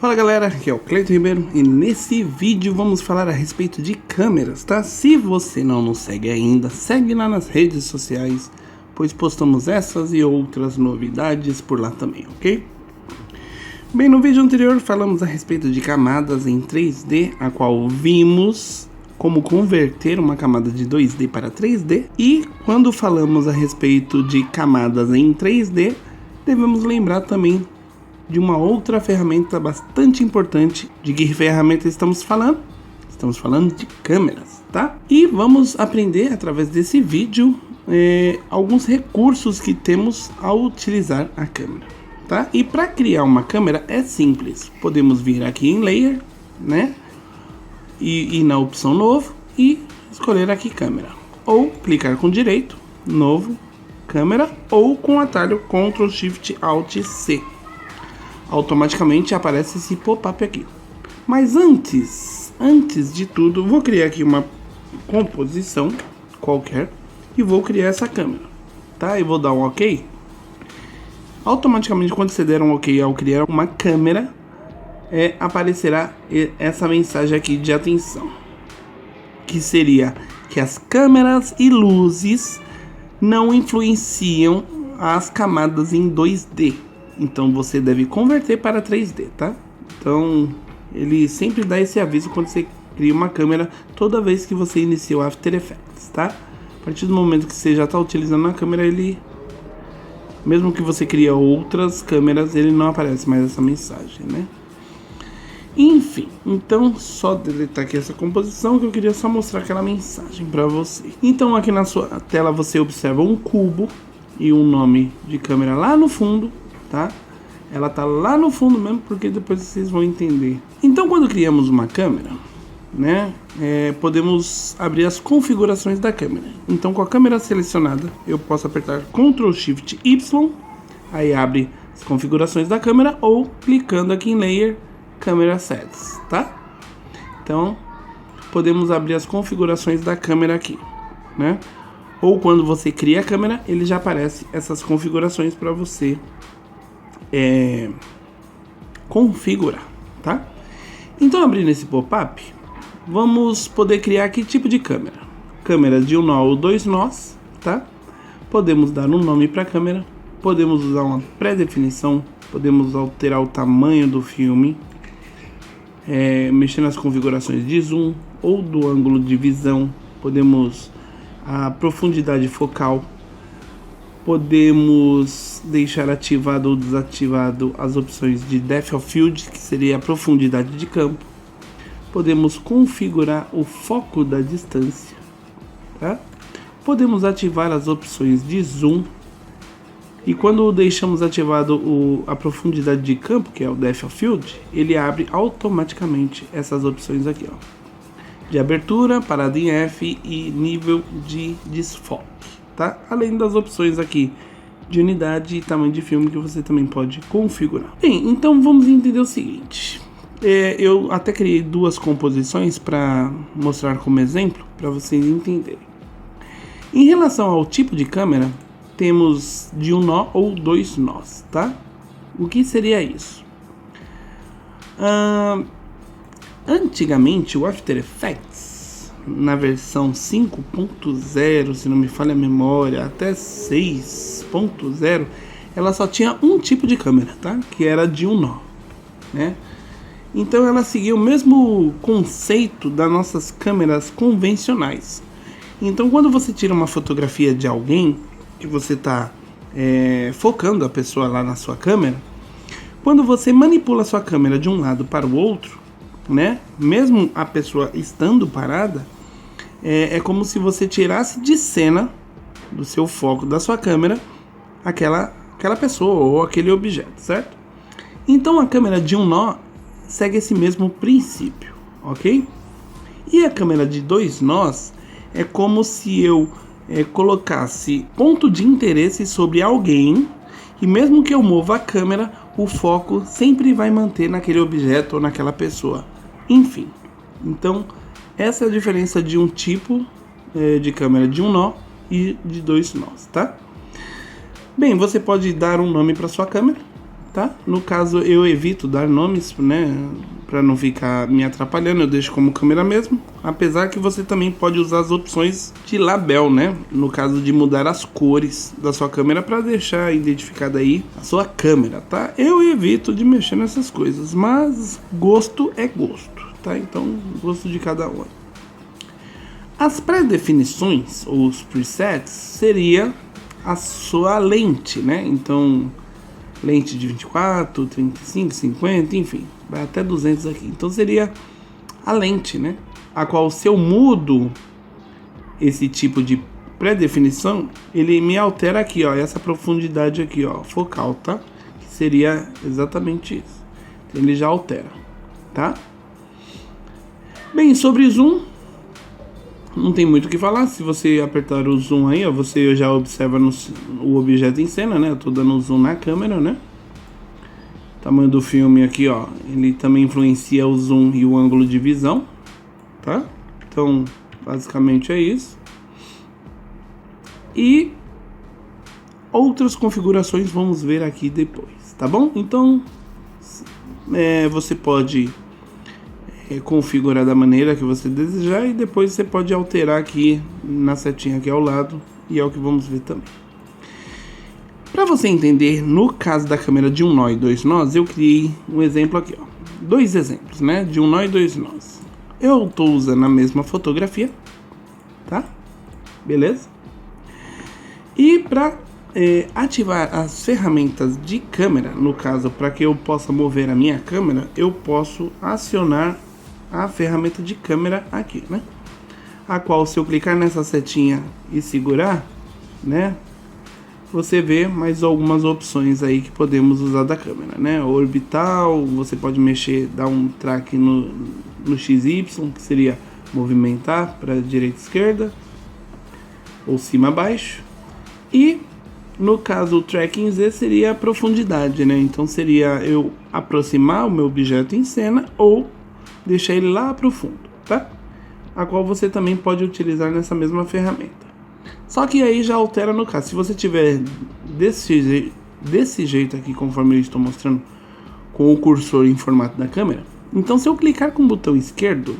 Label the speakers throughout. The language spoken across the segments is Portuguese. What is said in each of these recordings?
Speaker 1: Fala galera, aqui é o Cleiton Ribeiro e nesse vídeo vamos falar a respeito de câmeras, tá? Se você não nos segue ainda, segue lá nas redes sociais, pois postamos essas e outras novidades por lá também, ok? Bem, no vídeo anterior falamos a respeito de camadas em 3D, a qual vimos como converter uma camada de 2D para 3D, e quando falamos a respeito de camadas em 3D, devemos lembrar também de uma outra ferramenta bastante importante. De que ferramenta estamos falando? Estamos falando de câmeras, tá? E vamos aprender através desse vídeo alguns recursos que temos ao utilizar a câmera, tá? E para criar uma câmera é simples. Podemos vir aqui em Layer, né? E na opção Novo e escolher aqui Câmera. Ou clicar com direito, Novo, Câmera, ou com o atalho Ctrl Shift Alt C. Automaticamente aparece esse pop-up aqui. Mas antes de tudo, vou criar aqui uma composição qualquer e vou criar essa câmera, tá? E vou dar um OK. Automaticamente, quando você der um OK ao criar uma câmera, aparecerá essa mensagem aqui de atenção, que seria que as câmeras e luzes não influenciam as camadas em 2D. Então você deve converter para 3D, tá? Então ele sempre dá esse aviso quando você cria uma câmera, toda vez que você inicia o After Effects, tá? A partir do momento que você já está utilizando a câmera, mesmo que você cria outras câmeras, ele não aparece mais essa mensagem, né? Enfim, então só deletar aqui essa composição, que eu queria só mostrar aquela mensagem para você. Então aqui na sua tela você observa um cubo e um nome de câmera lá no fundo, tá? Ela tá lá no fundo mesmo, porque depois vocês vão entender. Então, quando criamos uma câmera, né, podemos abrir as configurações da câmera. Então, com a câmera selecionada, eu posso apertar Ctrl Shift Y, aí abre as configurações da câmera, ou clicando aqui em Layer, Camera Settings, tá? Então, podemos abrir as configurações da câmera aqui, né? Ou quando você cria a câmera, ele já aparece essas configurações para você configurar, tá? Então, abrindo esse pop-up, vamos poder criar que tipo de câmera? Câmera de um nó ou dois nós, tá? Podemos dar um nome para a câmera, podemos usar uma pré-definição, podemos alterar o tamanho do filme, mexer nas configurações de zoom ou do ângulo de visão, podemos a profundidade focal, podemos deixar ativado ou desativado as opções de Depth of Field, que seria a profundidade de campo. Podemos configurar o foco da distância, tá? Podemos ativar as opções de zoom. E quando deixamos ativado a profundidade de campo, que é o Depth of Field, ele abre automaticamente essas opções aqui, ó, de abertura, parada em F e nível de desfoque, tá? Além das opções aqui de unidade e tamanho de filme que você também pode configurar. Bem, então vamos entender o seguinte. Eu até criei duas composições para mostrar como exemplo, para vocês entenderem. Em relação ao tipo de câmera, temos de um nó ou dois nós, tá? O que seria isso? Antigamente o After Effects, na versão 5.0, se não me falha a memória, até 6.0, ela só tinha um tipo de câmera, tá? Que era de um nó, né? Então ela seguia o mesmo conceito das nossas câmeras convencionais. Então quando você tira uma fotografia de alguém, que você está focando a pessoa lá na sua câmera, quando você manipula a sua câmera de um lado para o outro, né, mesmo a pessoa estando parada, é como se você tirasse de cena do seu foco da sua câmera aquela pessoa ou aquele objeto, certo? Então a câmera de um nó segue esse mesmo princípio, ok? E a câmera de dois nós é como se eu colocasse ponto de interesse sobre alguém, e mesmo que eu mova a câmera, o foco sempre vai manter naquele objeto ou naquela pessoa. Enfim, então essa é a diferença de um tipo de câmera de um nó e de dois nós, tá? Bem, você pode dar um nome para sua câmera, tá? No caso, eu evito dar nomes, né? Para não ficar me atrapalhando, eu deixo como câmera mesmo. Apesar que você também pode usar as opções de label, né? No caso de mudar as cores da sua câmera para deixar identificada aí a sua câmera, tá? Eu evito de mexer nessas coisas, mas gosto é gosto, tá? Então, gosto de cada um. As pré-definições, ou os presets, seria a sua lente, né? Então, lente de 24, 35, 50, enfim, vai até 200 aqui. Então seria a lente, né? A qual, se eu mudo esse tipo de pré-definição, ele me altera aqui, ó, essa profundidade aqui, ó, focal, tá? Que seria exatamente isso. Então, ele já altera, tá? Bem, sobre zoom, não tem muito o que falar. Se você apertar o zoom aí, ó, você já observa o objeto em cena, né? Eu tô dando zoom na câmera, né? O tamanho do filme aqui, ó, ele também influencia o zoom e o ângulo de visão, tá? Então, basicamente é isso. E outras configurações vamos ver aqui depois, tá bom? Então, você pode configurar da maneira que você desejar e depois você pode alterar aqui na setinha aqui ao lado, e é o que vamos ver também. Para você entender, no caso da câmera de um nó e dois nós, eu criei um exemplo aqui, ó. Dois exemplos, né, de um nó e dois nós. Eu tô usando a mesma fotografia, tá? Beleza? E para ativar as ferramentas de câmera, no caso, para que eu possa mover a minha câmera, eu posso acionar a ferramenta de câmera aqui, né? A qual, se eu clicar nessa setinha e segurar, né, você vê mais algumas opções aí que podemos usar da câmera, né? Orbital, você pode mexer, dar um track no XY, que seria movimentar para direita e esquerda, ou cima a baixo. E no caso o tracking Z seria a profundidade, né? Então seria eu aproximar o meu objeto em cena ou deixar ele lá pro fundo, tá? A qual você também pode utilizar nessa mesma ferramenta. Só que aí já altera no caso. Se você tiver desse jeito aqui, conforme eu estou mostrando, com o cursor em formato da câmera, então se eu clicar com o botão esquerdo,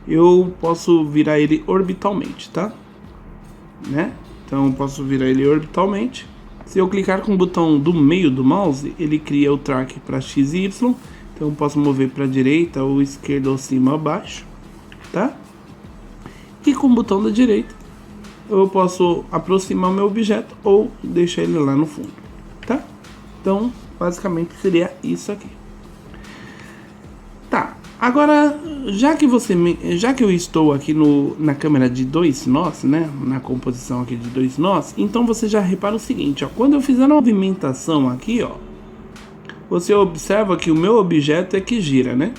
Speaker 1: eu posso virar ele orbitalmente, tá? Né? Então eu posso virar ele orbitalmente. Se eu clicar com o botão do meio do mouse, ele cria o track para X e Y. Então eu posso mover para a direita ou esquerda ou cima ou baixo, tá? E com o botão da direita eu posso aproximar o meu objeto ou deixar ele lá no fundo, tá? Então basicamente seria isso aqui. Tá, agora já que eu estou aqui na câmera de dois nós, né? Na composição aqui de dois nós, então você já repara o seguinte, ó, quando eu fizer uma movimentação aqui, ó, você observa que o meu objeto é que gira, né?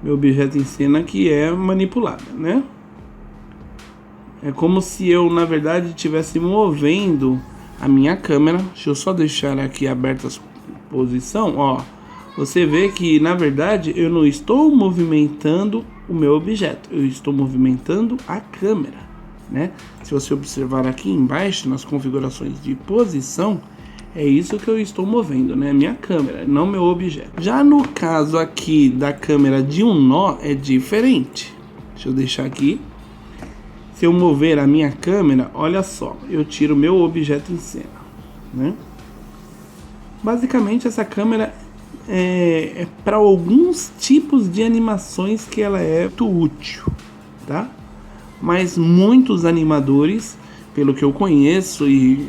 Speaker 1: Meu objeto em cena que é manipulado, né? É como se eu, na verdade, estivesse movendo a minha câmera. Deixa eu só deixar aqui aberta a posição, ó. Você vê que, na verdade, eu não estou movimentando o meu objeto. Eu estou movimentando a câmera, né? Se você observar aqui embaixo, nas configurações de posição, é isso que eu estou movendo, né? Minha câmera, não meu objeto. Já no caso aqui da câmera de um nó, é diferente. Deixa eu deixar aqui. Se eu mover a minha câmera, olha só, eu tiro o meu objeto em cena, né? Basicamente, essa câmera é para alguns tipos de animações que ela é muito útil, tá? Mas muitos animadores, pelo que eu conheço e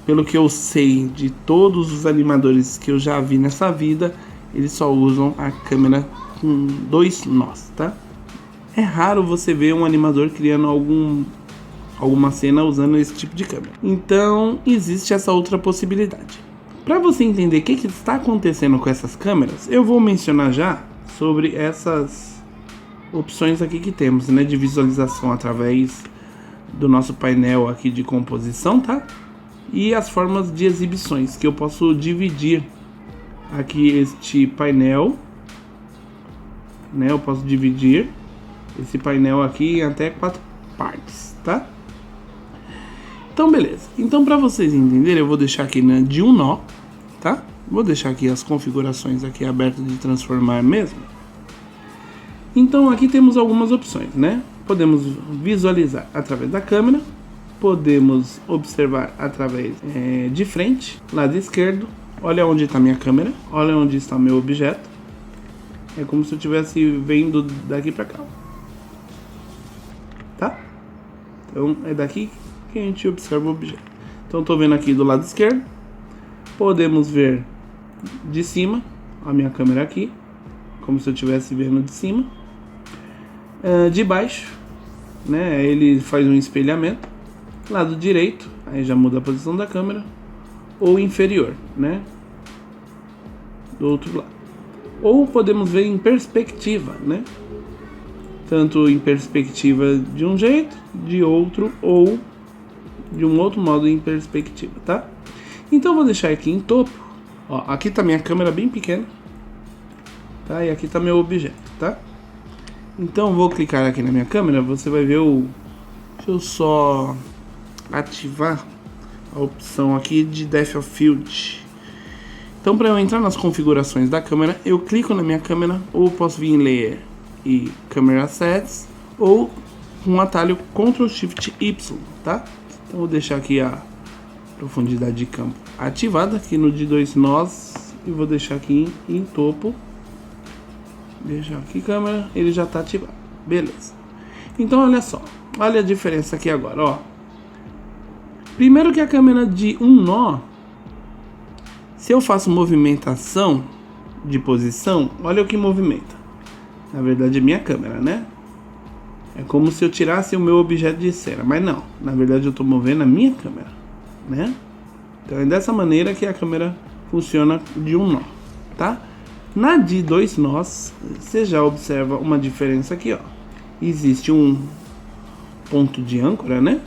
Speaker 1: pelo que eu sei de todos os animadores que eu já vi nessa vida, eles só usam a câmera com dois nós, tá? É raro você ver um animador criando alguma cena usando esse tipo de câmera. Então, existe essa outra possibilidade. Para você entender o que está acontecendo com essas câmeras, eu vou mencionar já sobre essas opções aqui que temos, né, de visualização através do nosso painel aqui de composição, tá? E as formas de exibições, que eu posso dividir aqui este painel, né? Eu posso dividir esse painel aqui em até 4 partes, tá? Então beleza, então para vocês entenderem, eu vou deixar aqui de um nó, tá? Vou deixar aqui as configurações aqui abertas de transformar mesmo. Então aqui temos algumas opções, né? Podemos visualizar através da câmera, podemos observar através de frente, lado esquerdo. Olha onde está minha câmera, olha onde está meu objeto. É como se eu estivesse vendo daqui para cá, tá? Então é daqui que a gente observa o objeto. Então estou vendo aqui do lado esquerdo, podemos ver de cima a minha câmera aqui, como se eu estivesse vendo de cima. De baixo, né, ele faz um espelhamento. Lado direito, aí já muda a posição da câmera. Ou inferior, né, do outro lado. Ou podemos ver em perspectiva, né, tanto em perspectiva de um jeito, de outro, ou de um outro modo em perspectiva, tá? Então vou deixar aqui em topo. Ó, aqui tá minha câmera bem pequena, tá? E aqui tá meu objeto, tá? Então vou clicar aqui na minha câmera, você vai ver o... Deixa eu só ativar a opção aqui de Depth of Field. Então para eu entrar nas configurações da câmera, eu clico na minha câmera, ou posso vir em Layer e Camera Assets, ou com um atalho Ctrl Shift Y, tá? Então vou deixar aqui a profundidade de campo ativada aqui no de 2 nós e vou deixar aqui em topo. Deixa aqui câmera, ele já está ativado, beleza. Então olha só, olha a diferença aqui agora, ó. Primeiro que a câmera de um nó, se eu faço movimentação de posição, olha o que movimenta. Na verdade é minha câmera, né? É como se eu tirasse o meu objeto de cera, mas não, na verdade eu estou movendo a minha câmera, né? Então é dessa maneira que a câmera funciona de um nó, tá? Na de 2 nós, você já observa uma diferença aqui, ó. Existe um ponto de âncora, né?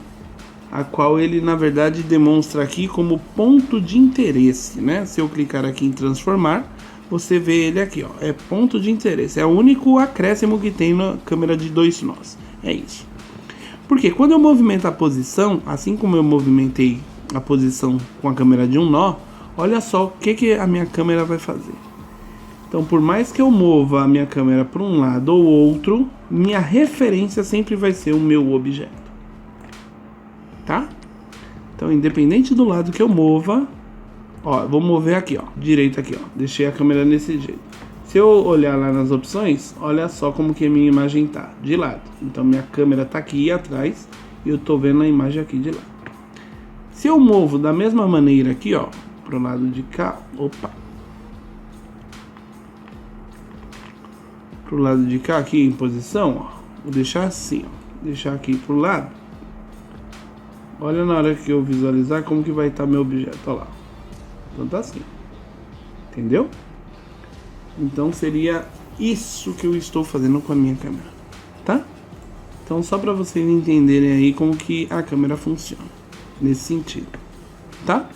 Speaker 1: A qual ele, na verdade, demonstra aqui como ponto de interesse, né? Se eu clicar aqui em transformar, você vê ele aqui, ó. É ponto de interesse. É o único acréscimo que tem na câmera de 2 nós. É isso. Porque quando eu movimento a posição, assim como eu movimentei a posição com a câmera de um nó, olha só o que a minha câmera vai fazer. Então, por mais que eu mova a minha câmera para um lado ou outro, minha referência sempre vai ser o meu objeto, tá? Então, independente do lado que eu mova, ó, vou mover aqui, ó, direito aqui, ó, deixei a câmera nesse jeito. Se eu olhar lá nas opções, olha só como que a minha imagem tá, de lado. Então, minha câmera tá aqui atrás e eu tô vendo a imagem aqui de lado. Se eu movo da mesma maneira aqui, ó, pro lado de cá, opa, pro lado de cá, aqui em posição, ó, vou deixar assim, ó, deixar aqui pro lado. Olha na hora que eu visualizar como que vai estar meu objeto, ó lá. Então tá assim, entendeu? Então seria isso que eu estou fazendo com a minha câmera, tá? Então só para vocês entenderem aí como que a câmera funciona, nesse sentido, tá?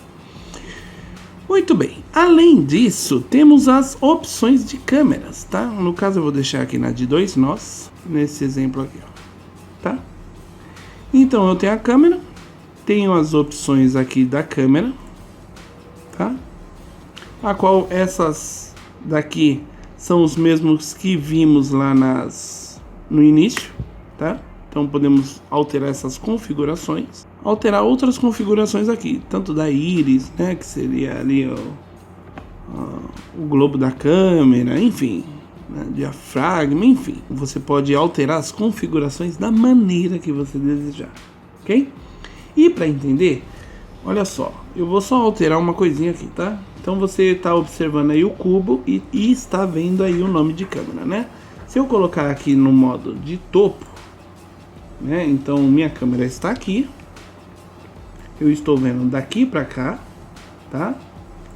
Speaker 1: Muito bem, além disso, temos as opções de câmeras, tá? No caso eu vou deixar aqui na de 2 nós, nesse exemplo aqui, ó, tá? Então eu tenho a câmera, tenho as opções aqui da câmera, tá? A qual essas daqui são os mesmos que vimos lá no início, tá? Então podemos alterar essas configurações, alterar outras configurações aqui, tanto da íris, né, que seria ali o globo da câmera, enfim, né, diafragma, enfim. Você pode alterar as configurações da maneira que você desejar, ok? E para entender, olha só, eu vou só alterar uma coisinha aqui, tá? Então você está observando aí o cubo e está vendo aí o nome de câmera, né? Se eu colocar aqui no modo de topo, né? Então minha câmera está aqui, eu estou vendo daqui para cá, tá?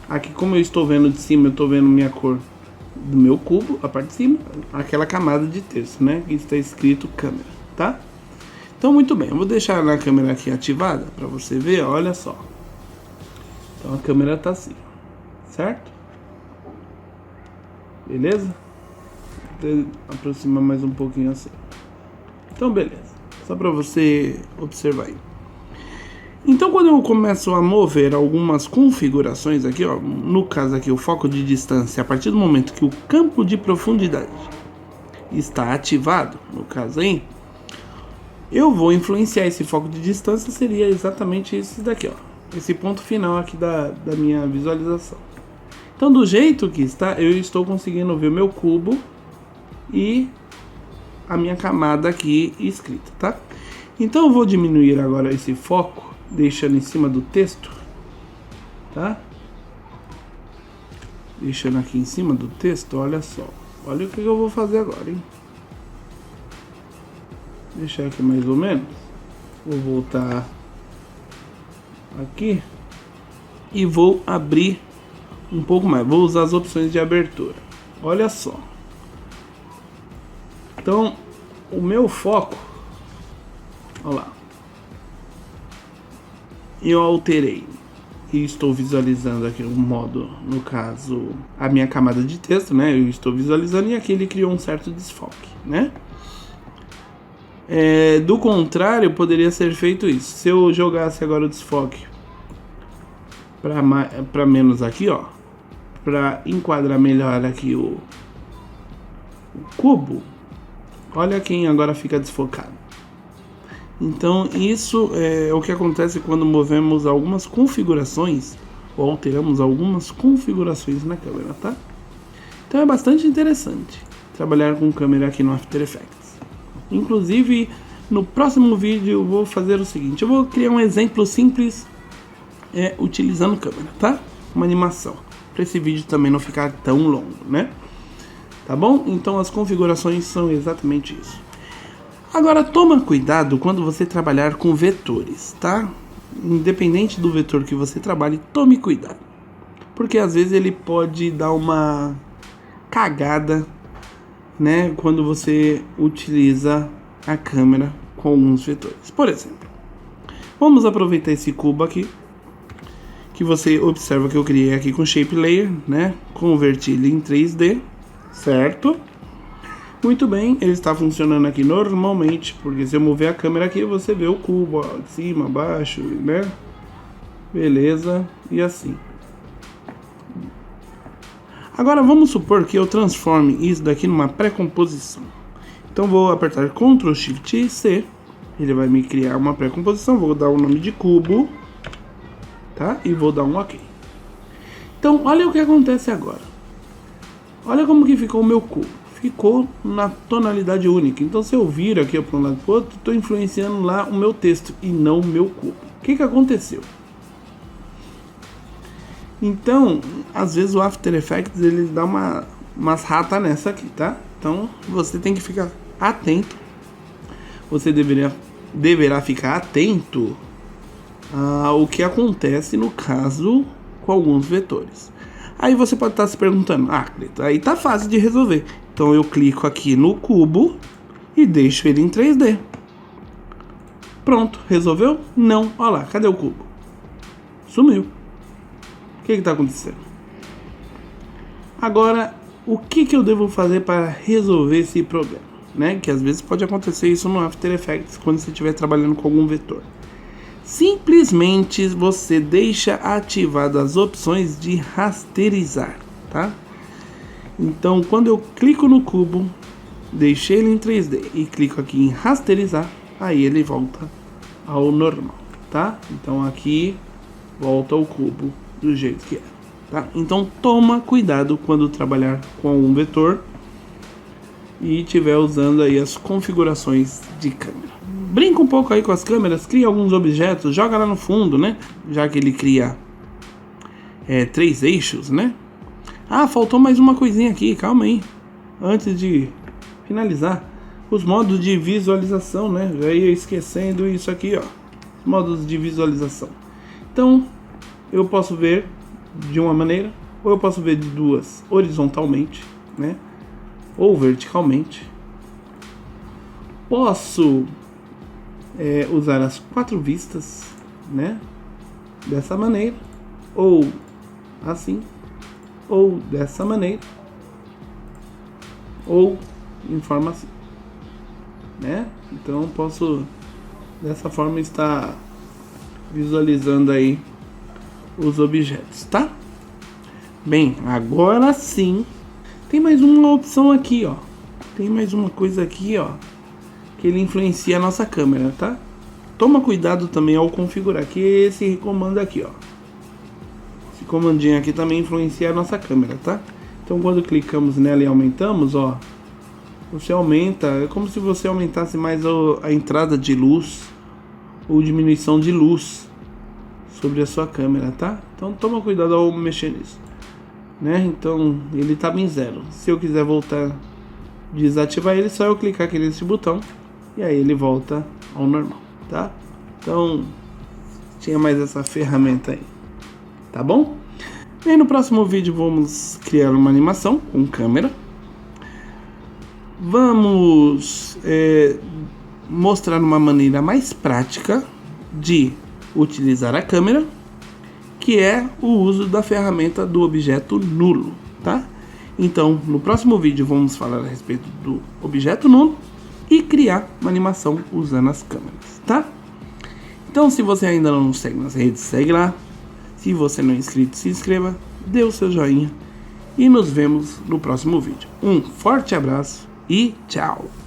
Speaker 1: Aqui, como eu estou vendo de cima, eu estou vendo minha cor do meu cubo, a parte de cima, aquela camada de texto, né? Que está escrito câmera, tá? Então muito bem, eu vou deixar na câmera aqui ativada para você ver, olha só. Então a câmera tá assim, certo? Beleza? Vou aproximar mais um pouquinho assim. Então beleza, só para você observar aí. Então, quando eu começo a mover algumas configurações aqui, ó, no caso aqui o foco de distância, a partir do momento que o campo de profundidade está ativado, no caso aí, eu vou influenciar esse foco de distância, seria exatamente esse daqui, ó, esse ponto final aqui da minha visualização. Então, do jeito que está, eu estou conseguindo ver o meu cubo e a minha camada aqui escrita, tá? Então, eu vou diminuir agora esse foco, deixando em cima do texto, tá? Deixando aqui em cima do texto, olha só. Olha o que eu vou fazer agora, hein? Deixar aqui mais ou menos. Vou voltar aqui e vou abrir um pouco mais. Vou usar as opções de abertura. Olha só. Então, o meu foco, olha lá, eu alterei e estou visualizando aqui o modo, no caso, a minha camada de texto, né? Eu estou visualizando e aqui ele criou um certo desfoque, né? Do contrário, poderia ser feito isso. Se eu jogasse agora o desfoque para menos aqui, ó, para enquadrar melhor aqui o cubo, olha quem agora fica desfocado. Então isso é o que acontece quando movemos algumas configurações ou alteramos algumas configurações na câmera, tá? Então é bastante interessante trabalhar com câmera aqui no After Effects. Inclusive, no próximo vídeo eu vou fazer o seguinte, eu vou criar um exemplo simples utilizando câmera, tá? Uma animação, para esse vídeo também não ficar tão longo, né? Tá bom? Então as configurações são exatamente isso. Agora toma cuidado quando você trabalhar com vetores, tá? Independente do vetor que você trabalhe, tome cuidado. Porque às vezes ele pode dar uma cagada, né? Quando você utiliza a câmera com alguns vetores. Por exemplo, vamos aproveitar esse cubo aqui, que você observa que eu criei aqui com Shape Layer, né? Converti ele em 3D, certo? Muito bem, ele está funcionando aqui normalmente, porque se eu mover a câmera aqui, você vê o cubo, ó, de cima, baixo, né? Beleza, e assim. Agora vamos supor que eu transforme isso daqui numa pré-composição. Então vou apertar Ctrl Shift e C, ele vai me criar uma pré-composição, vou dar o nome de cubo, tá? E vou dar um OK. Então olha o que acontece agora. Olha como que ficou o meu cubo. Ficou na tonalidade única. Então se eu vir aqui para um lado para o outro, estou influenciando lá o meu texto e não o meu cubo. O que aconteceu? Então, às vezes o After Effects ele dá umas ratas nessa aqui, tá? Então você tem que ficar atento. Você deverá ficar atento ao que acontece no caso com alguns vetores. Aí você pode estar se perguntando, Cleito, aí tá fácil de resolver. Então eu clico aqui no cubo e deixo ele em 3D. Pronto, resolveu? Não, olha lá, cadê o cubo? Sumiu. O que está acontecendo? Agora, o que eu devo fazer para resolver esse problema? Né? Que às vezes pode acontecer isso no After Effects quando você estiver trabalhando com algum vetor. Simplesmente você deixa ativado as opções de rasterizar, tá? Então, quando eu clico no cubo, deixei ele em 3D e clico aqui em rasterizar, aí ele volta ao normal, tá? Então aqui volta o cubo do jeito que é, tá? Então toma cuidado quando trabalhar com um vetor e estiver usando aí as configurações de câmera. Brinca um pouco aí com as câmeras, cria alguns objetos, joga lá no fundo, né? Já que ele cria 3 eixos, né? Faltou mais uma coisinha aqui, calma aí. Antes de finalizar, os modos de visualização, né? Já ia esquecendo isso aqui, ó. Modos de visualização. Então, eu posso ver de uma maneira, ou eu posso ver de duas, horizontalmente, né? Ou verticalmente. Posso usar as 4 vistas, né? Dessa maneira, ou assim, ou dessa maneira, ou em forma assim, né? Então posso dessa forma estar visualizando aí os objetos, tá? Bem, agora sim, tem mais uma opção aqui, ó. Tem mais uma coisa aqui, ó, que ele influencia a nossa câmera, tá? Toma cuidado também ao configurar, que esse comando aqui, ó. Esse comandinho aqui também influencia a nossa câmera, tá? Então quando clicamos nela e aumentamos, ó, você aumenta, é como se você aumentasse mais a entrada de luz ou diminuição de luz sobre a sua câmera, tá? Então toma cuidado ao mexer nisso, né? Então ele estava em 0. Se eu quiser voltar, desativar ele, só eu clicar aqui nesse botão e aí ele volta ao normal, tá? Então tinha mais essa ferramenta aí, tá bom? E aí no próximo vídeo vamos criar uma animação com câmera. Vamos mostrar uma maneira mais prática de utilizar a câmera, que é o uso da ferramenta do objeto nulo, tá? Então, no próximo vídeo vamos falar a respeito do objeto nulo e criar uma animação usando as câmeras, tá? Então, se você ainda não nos segue nas redes, segue lá. Se você não é inscrito, se inscreva, dê o seu joinha e nos vemos no próximo vídeo. Um forte abraço e tchau!